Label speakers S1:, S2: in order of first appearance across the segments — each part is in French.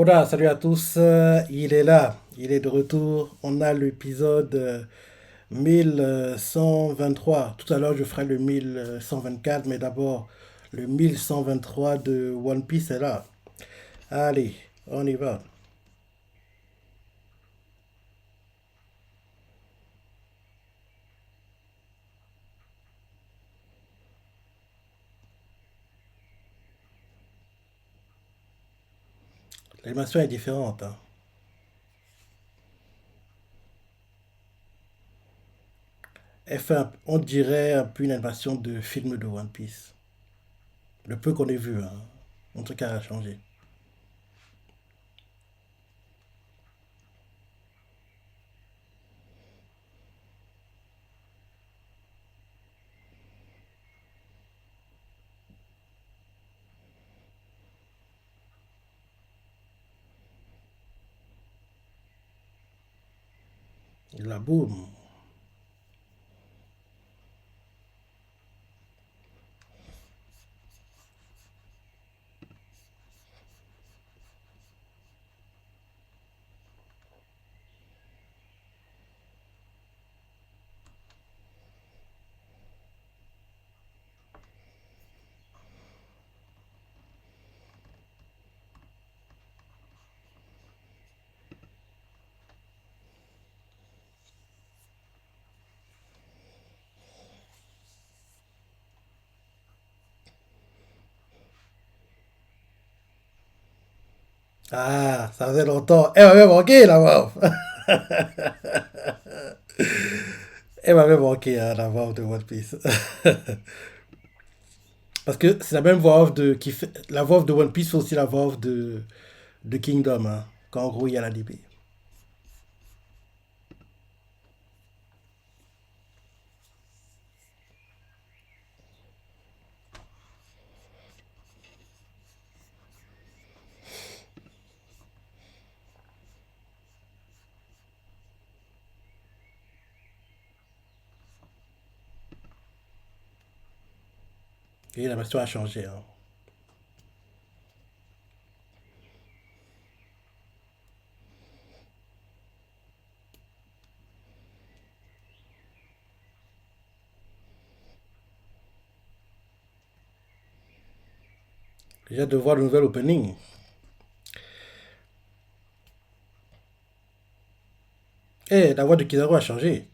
S1: Hola, salut à tous. Il est là, il est de retour. On a l'épisode 1123. Tout à l'heure, je ferai le 1124, mais d'abord, le 1123 de One Piece est là. Allez, on y va. L'animation est différente, hein. On dirait un peu une animation de film de One Piece. Le peu qu'on ait vu, hein. En tout cas, a changé. La boum. Ah, ça faisait longtemps. Elle m'avait manqué, la voix. Elle m'avait manqué, hein, la voix off de One Piece. Parce que c'est la même voix off qui fait, la voix off de One Piece fait aussi la voix off de Kingdom, hein, quand en gros il y a la DB. Et la version a changé, hein. J'ai hâte de voir le nouvel opening. Eh, la voix de Kizaru a changé.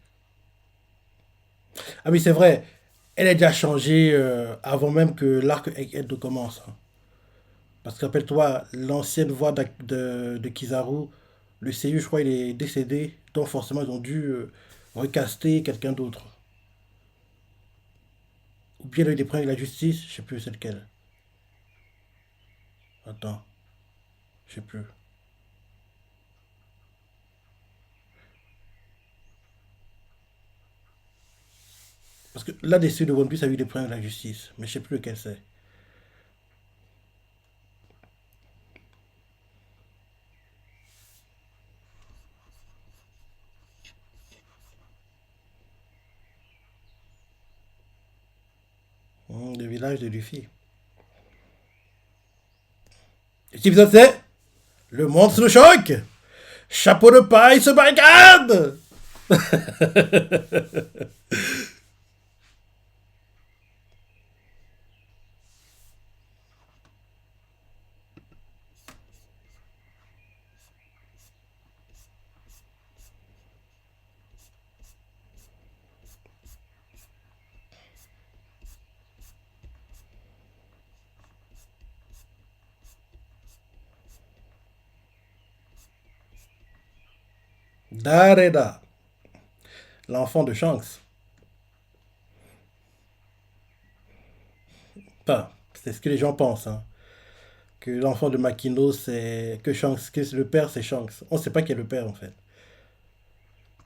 S1: Ah oui, c'est vrai. Elle a déjà changé avant même que l'arc Egghead commence, hein. Parce que rappelle-toi, l'ancienne voix de Kizaru, le Seiyu, je crois, il est décédé. Donc forcément, ils ont dû recaster quelqu'un d'autre. Ou bien il a eu des problèmes avec la justice, je sais plus c'est lequel. Attends, je sais plus. Parce que l'ADC de One Piece a eu des problèmes avec la justice, mais je sais plus lequel c'est. Le village de Luffy. Et cet épisode c'est le monstre de choc. Chapeau de paille se barricade. Dareda, l'enfant de Shanks. Enfin, c'est ce que les gens pensent, hein. Que l'enfant de Makino, c'est que Shanks, que le père, c'est Shanks. On ne sait pas qui est le père en fait.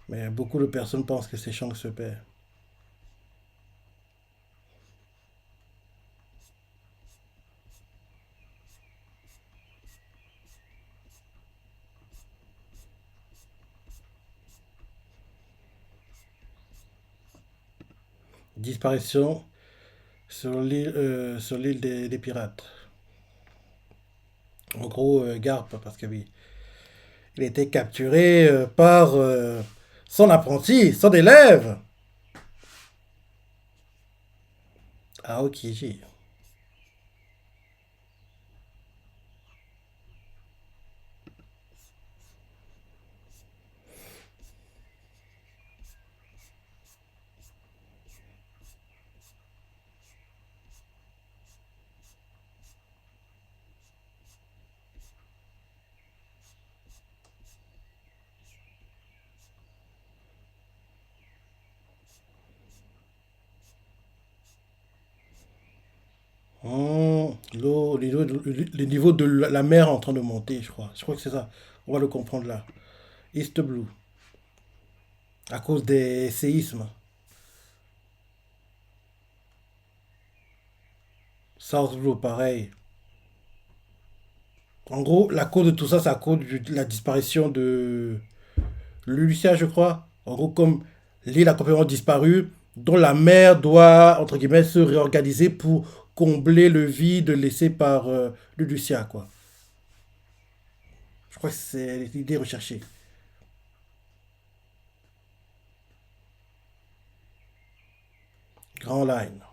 S1: Mais beaucoup de personnes pensent que c'est Shanks le père. Disparition sur l'île des pirates. En gros, Garp, parce que oui, il a été capturé par son apprenti, son élève, Aokiji. Le niveau de la mer est en train de monter, je crois. Je crois que c'est ça. On va le comprendre là. East Blue, à cause des séismes. South Blue, pareil. En gros, la cause de tout ça, c'est à cause de la disparition de Lucia, je crois. En gros, comme l'île a complètement disparu, dont la mer doit, entre guillemets, se réorganiser pour combler le vide laissé par Lucia, quoi. Je crois que c'est l'idée recherchée. Grand Line.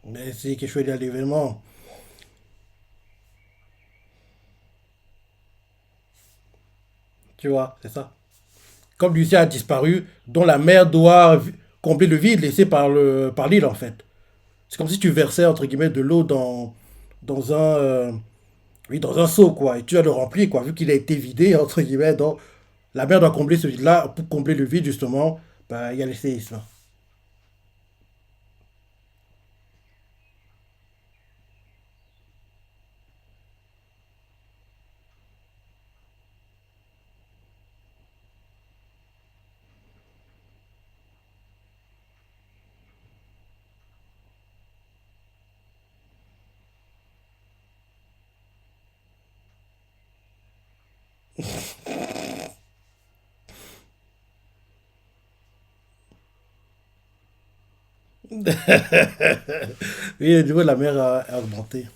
S1: Mais c'est quelque chose à l'événement. Tu vois, c'est ça. Comme Lucia a disparu, dont la mer doit combler le vide laissé par l'île, en fait. C'est comme si tu versais, entre guillemets, de l'eau dans oui, dans un seau, quoi. Et tu vas le remplir, quoi. Vu qu'il a été vidé, entre guillemets, donc la mer doit combler ce vide-là. Pour combler le vide, justement, bah, il y a les séismes. Oui, le niveau de la mer a augmenté.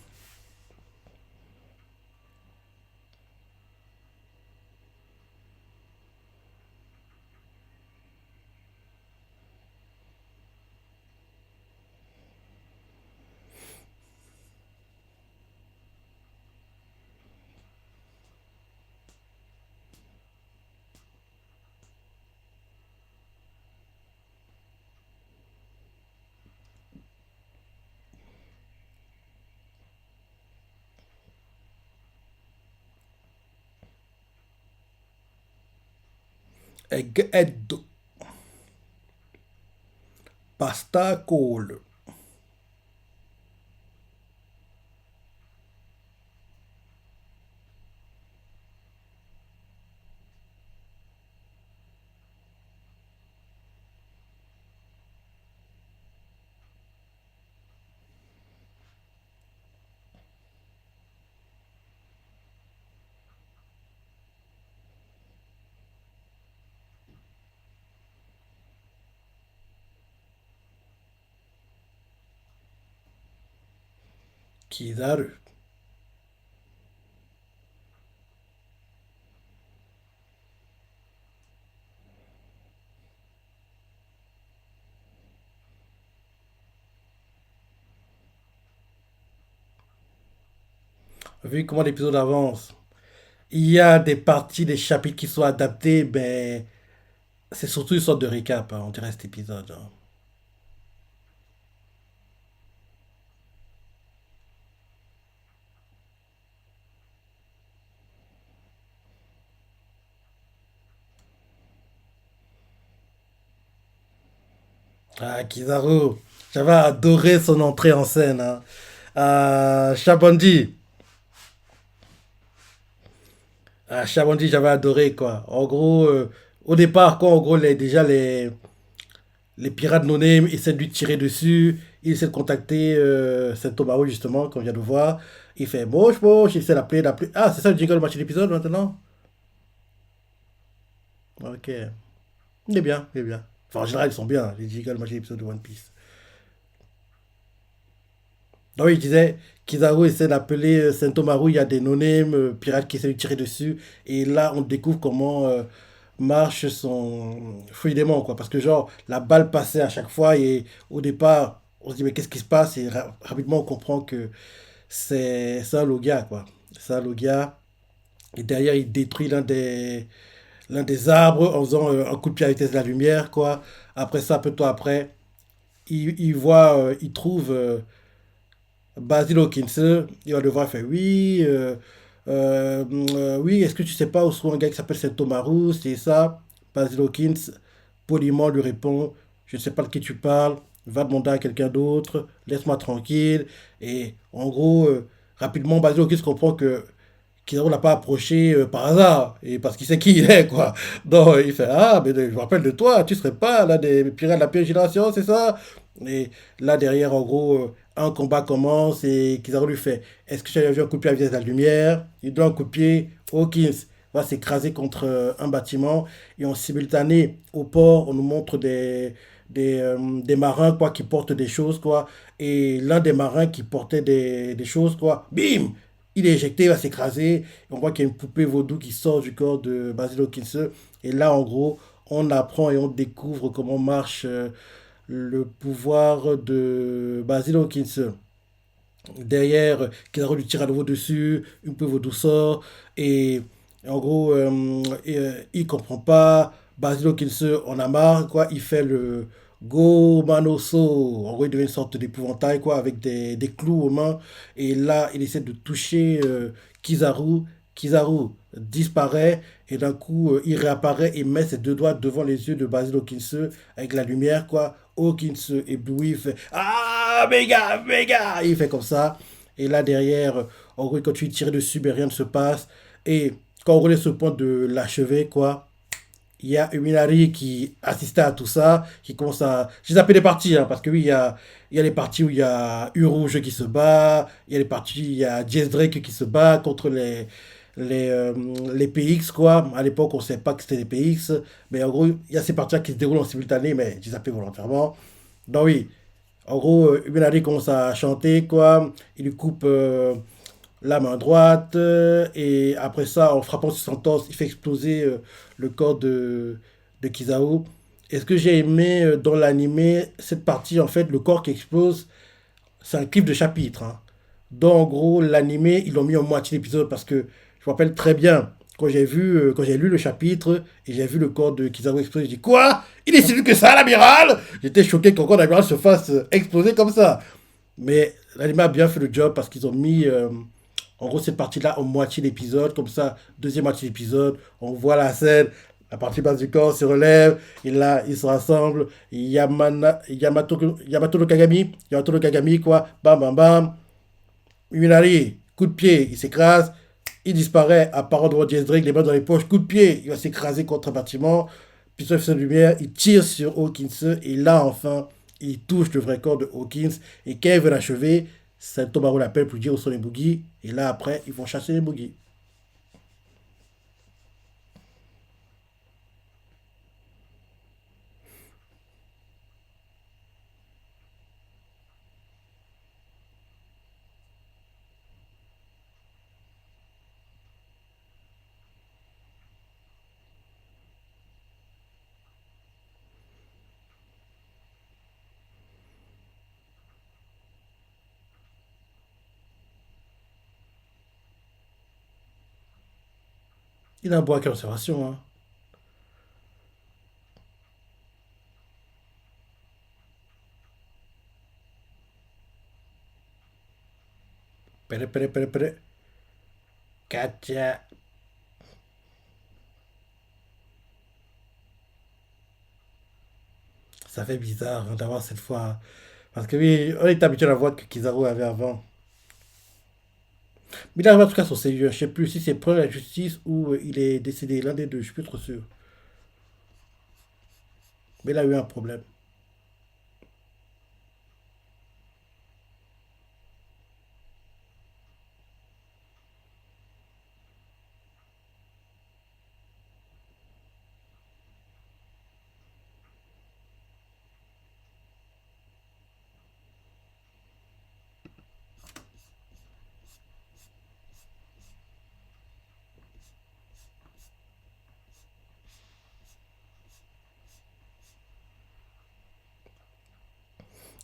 S1: Egg, pasta cold. Kizaru. Vu comment l'épisode avance, il y a des parties, des chapitres qui sont adaptés, ben, c'est surtout une sorte de récap, hein, on dirait cet épisode, hein. Ah, Kizaru, j'avais adoré son entrée en scène, hein. Shabondi, À Chamonix, j'avais adoré, quoi. En gros, au départ, quoi, en gros, déjà, les pirates no-name essaient de lui tirer dessus. Il essaie de contacter Saint-Thomas, justement, qu'on vient de voir. Il fait moche, moche, il essaie d'appeler. Ah, c'est ça le jingle match d'épisode maintenant? Ok. Il est bien, il est bien. Enfin, en général, ils sont bien, les jingles match d'épisode de One Piece. Donc, il disait, Kizaru essaie d'appeler Saint-Thomas, il y a des no-name pirates qui essaient de lui tirer dessus. Et là, on découvre comment marche son fluidement, quoi. Parce que, genre, la balle passait à chaque fois et au départ, on se dit, mais qu'est-ce qui se passe? Et rapidement, on comprend que c'est un Logia, quoi. C'est un Logia. Et derrière, il détruit l'un des arbres en faisant un coup de pied à la vitesse de la lumière, quoi. Après ça, peu de temps après, il trouve Basil Hawkins. Il va devoir faire oui, oui, est-ce que tu sais pas où se trouve un gars qui s'appelle Sentomaru, c'est ça. Basil Hawkins poliment lui répond, je ne sais pas de qui tu parles, va demander à quelqu'un d'autre, laisse-moi tranquille. Et en gros, rapidement, Basil Hawkins comprend que Kizaru l'a pas approché par hasard, et parce qu'il sait qui il est, quoi. Donc il fait, ah, mais je me rappelle de toi, tu serais pas l'un des pirates de la pire génération, c'est ça? Et là, derrière, en gros, un combat commence et Kizaru lui fait, est-ce que tu as vu un coup de pied à la vitesse de la lumière? Il donne un coup de pied, Hawkins va s'écraser contre un bâtiment, et en simultané, au port, on nous montre des marins, quoi, qui portent des choses, quoi. Et l'un des marins qui portait des choses, quoi, bim! Il est éjecté, il va s'écraser. On voit qu'il y a une poupée vaudou qui sort du corps de Basil Hawkins. Et là, en gros, on apprend et on découvre comment marche le pouvoir de Basil Hawkins. Derrière, Kizaru lui tire à nouveau dessus, une poupée vaudou sort. Et en gros, il comprend pas. Basil Hawkins en a marre, quoi. Il fait le Go Manoso. En gros, il devient une sorte d'épouvantail, quoi, avec des clous aux mains. Et là, il essaie de toucher Kizaru. Kizaru disparaît et d'un coup, il réapparaît et met ses deux doigts devant les yeux de Basil Hawkins avec la lumière, quoi. Hawkins ébloui, il fait Ah, méga, méga! Il fait comme ça. Et là, derrière, en gros, quand tu tires dessus, mais rien ne se passe. Et quand on est sur le point de l'achever, quoi, il y a Uminari qui assistait à tout ça, qui commence à. J'ai zappé les parties, hein, parce que oui, il y a les parties où il y a Urouge qui se bat, il y a les parties, il y a Jess Drake qui se bat contre les PX, quoi. À l'époque, on ne savait pas que c'était les PX, mais en gros, il y a ces parties qui se déroulent en simultané, mais j'ai zappé volontairement. Donc oui, en gros, Uminari commence à chanter, quoi. Il lui coupe la main droite, et après ça, en frappant sur son torse, il fait exploser le corps de Kizaru. Et ce que j'ai aimé dans l'animé, cette partie, en fait, le corps qui explose, c'est un clip de chapitre, hein. Donc, en gros, l'animé, ils l'ont mis en moitié d'épisode parce que je me rappelle très bien, quand j'ai lu le chapitre et j'ai vu le corps de Kizaru exploser, j'ai dit quoi? Il est si vite que ça, l'amiral? J'étais choqué qu'un corps d'amiral se fasse exploser comme ça. Mais l'anime a bien fait le job parce qu'ils ont mis en gros cette partie-là en moitié d'épisode. Comme ça, deuxième moitié d'épisode, on voit la scène, la partie basse du corps se relève, et là, ils se rassemblent. Yamato no Kagami, quoi, bam bam bam. Minari, coup de pied, il s'écrase. Il disparaît à part devant Jess Drake, les mains dans les poches, coup de pied, il va s'écraser contre un bâtiment. Puis sur de lumière, il tire sur Hawkins, et là enfin, il touche le vrai corps de Hawkins. Et quand il veut l'achever, Saint Tomaro l'appelle pour dire où sont les boogies. Et là après, ils vont chasser les boogies. Il a un bon conservation, hein. Pere, pere, pere, pere. Katia. Ça fait bizarre hein, d'avoir cette fois. Parce que oui, on est habitué à la voix que Kizaru avait avant. Mais il arrive en tout cas son Seigneur. Je sais plus si c'est pour la justice ou il est décédé. L'un des deux, je suis plus trop sûr. Mais il a eu un problème.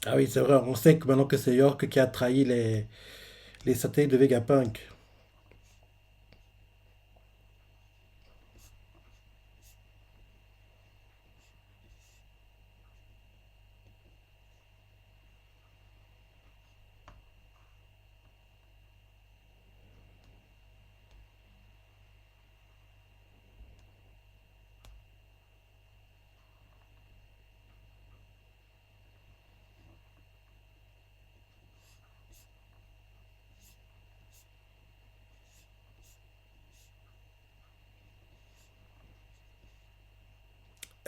S1: Ah oui, c'est vrai. On sait que maintenant que c'est York qui a trahi les satellites de Vegapunk.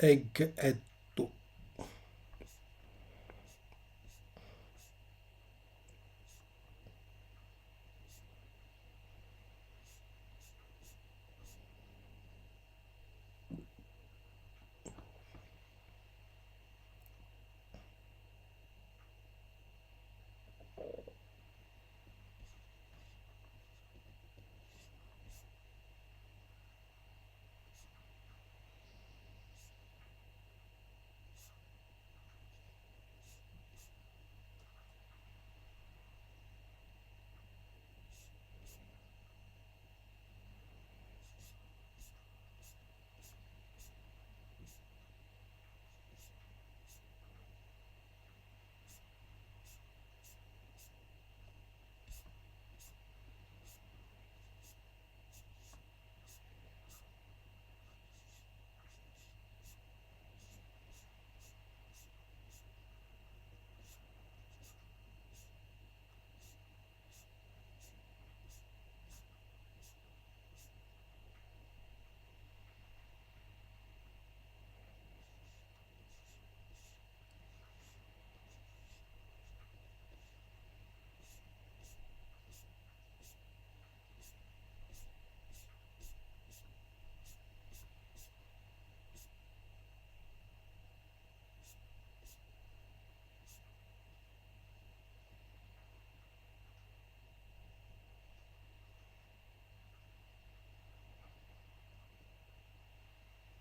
S1: Egg et tout.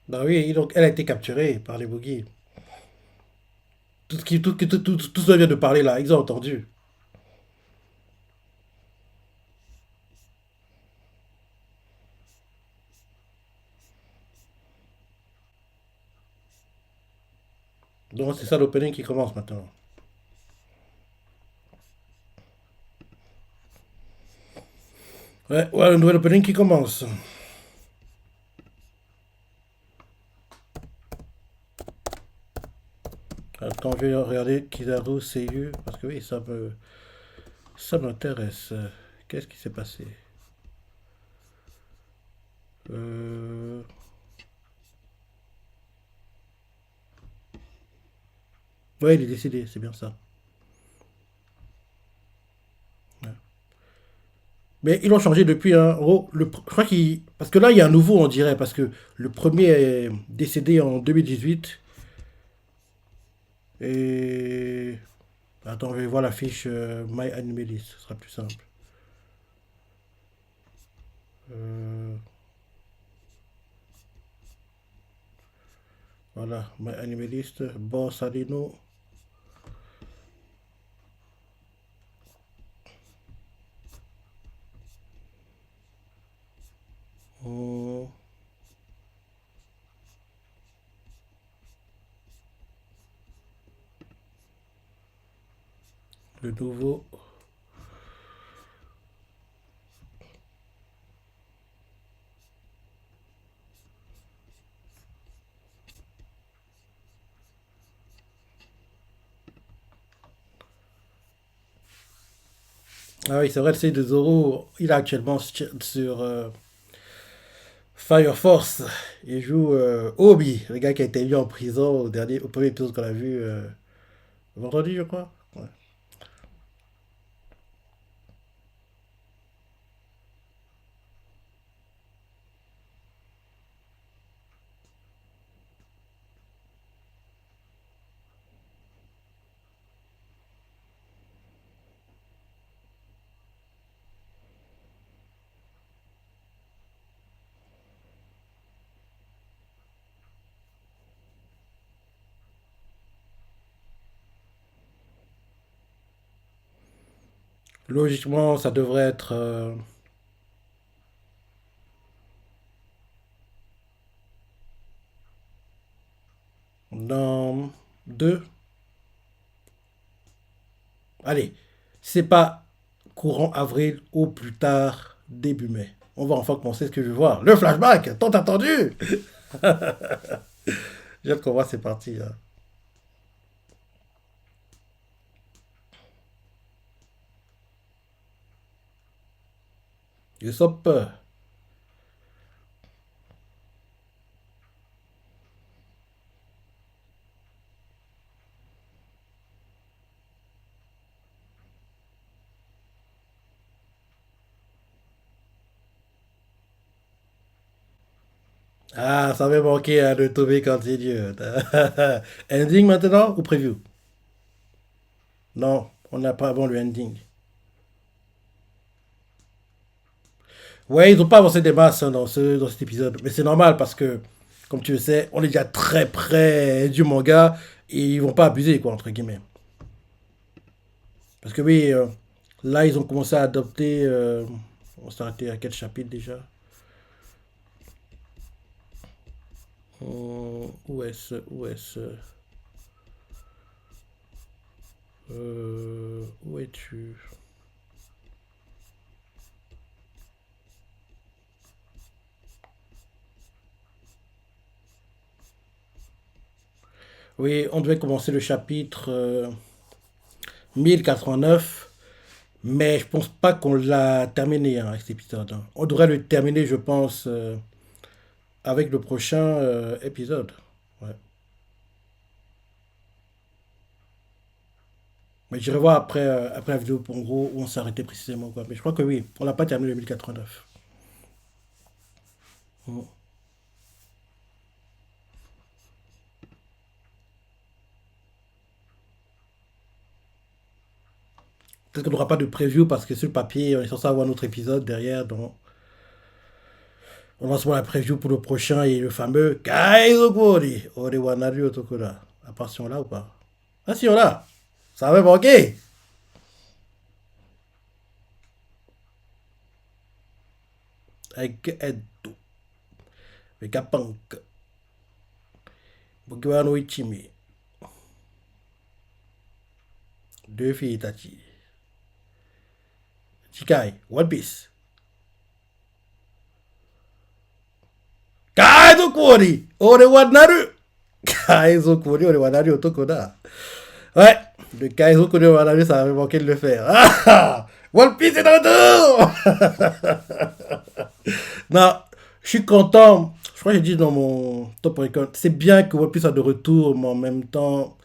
S1: Bah oui, donc elle a été capturée par les Boogies. Tout ce qu'on vient de parler là, ils ont entendu. Donc c'est ça l'opening qui commence maintenant. Ouais, ouais, le nouvel opening qui commence. Attends, je vais regarder Kizaru Seiyu, parce que oui, ça m'intéresse. Qu'est-ce qui s'est passé? euh... Ouais, il est décédé, c'est bien ça. Ouais. Mais ils l'ont changé depuis, hein. En gros, je crois qu'il... Parce que là, il y a un nouveau, on dirait, parce que le premier est décédé en 2018. Et... Attends, je vais voir la fiche My Anime List, ce sera plus simple. Euh, Voilà, My Anime List, Boss Alino. Oh, le nouveau. Ah oui, c'est vrai, le série de Zoro, il est actuellement sur Fire Force. Il joue Obi, le gars qui a été mis en prison au premier épisode qu'on a vu vendredi, je crois. Ouais. Logiquement, ça devrait être dans deux. Allez, c'est pas courant avril ou plus tard début mai. On va enfin commencer ce que je veux voir. Le flashback, tant attendu. J'ai hâte qu'on voit, c'est parti. Là. Usopp. Ah, ça m'est manqué hein, de Tommy continue. Ending maintenant ou preview? Non, on n'a pas avant le ending. Ouais, ils n'ont pas avancé des masses hein, dans cet épisode. Mais c'est normal parce que, comme tu le sais, on est déjà très près du manga et ils vont pas abuser, quoi, entre guillemets. Parce que oui, là, ils ont commencé à adopter. On s'est arrêté à quel chapitre déjà? Où est-ce? Où est-ce? Où es-tu? Oui, on devait commencer le chapitre 1089, mais je pense pas qu'on l'a terminé hein, avec cet épisode. Hein. On devrait le terminer, je pense, avec le prochain épisode. Ouais. Mais j'irai voir après la vidéo pour en gros où on s'est arrêté précisément. Quoi. Mais je crois que oui, on l'a pas terminé le 1089. Mm. Peut-être qu'on n'aura pas de preview parce que sur le papier, on est censé avoir notre épisode derrière. Donc, on lance la preview pour le prochain et le fameux Kaizokuri Orewanari Otokura. À part si on l'a ou pas? Ah si on l'a. Ça va manquer. Avec Edo. Vegapunk. Mugiwara no Ichimi. Deux filles Itachi. Chikai. One Piece. Kaizokuri Orewanaru. Kaizokuri Orewanari Otokura. Ouais. Le Kaizokuri Orewanari, ça avait manqué de le faire. Ah One Piece est de retour. Non, je suis content. Je crois que j'ai dit dans mon top record. C'est bien que One Piece soit de retour, mais en même temps,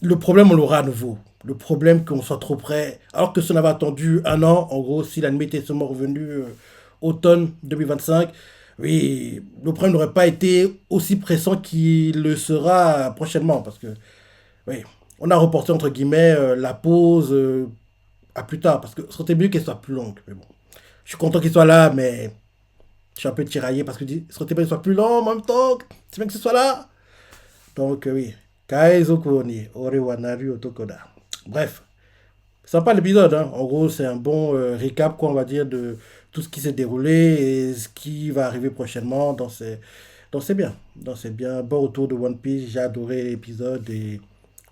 S1: le problème, on l'aura à nouveau. Le problème qu'on soit trop près. Alors que si on avait attendu un an, en gros, si l'anime était seulement revenu automne 2025, oui, le problème n'aurait pas été aussi pressant qu'il le sera prochainement. Parce que, oui, on a reporté, entre guillemets, la pause à plus tard. Parce que ce serait mieux qu'elle soit plus longue. Mais bon, je suis content qu'il soit là, mais je suis un peu tiraillé parce que ce serait mieux qu'il soit plus long en même temps. C'est bien que ce soit là. Donc, oui. Kaizoku ni Ore wa Naru Otokoda. Bref, sympa l'épisode. Hein. En gros, c'est un bon récap, quoi, on va dire, de tout ce qui s'est déroulé et ce qui va arriver prochainement. Donc, c'est bien. Donc, c'est bien. Bon retour de One Piece. J'ai adoré l'épisode et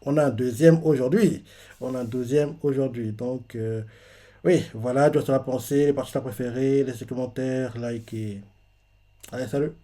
S1: on a un deuxième aujourd'hui. On a un deuxième aujourd'hui. Donc, oui, voilà. Tu as la pensée, les parties préférées, laissez des commentaires, like et. Allez, salut!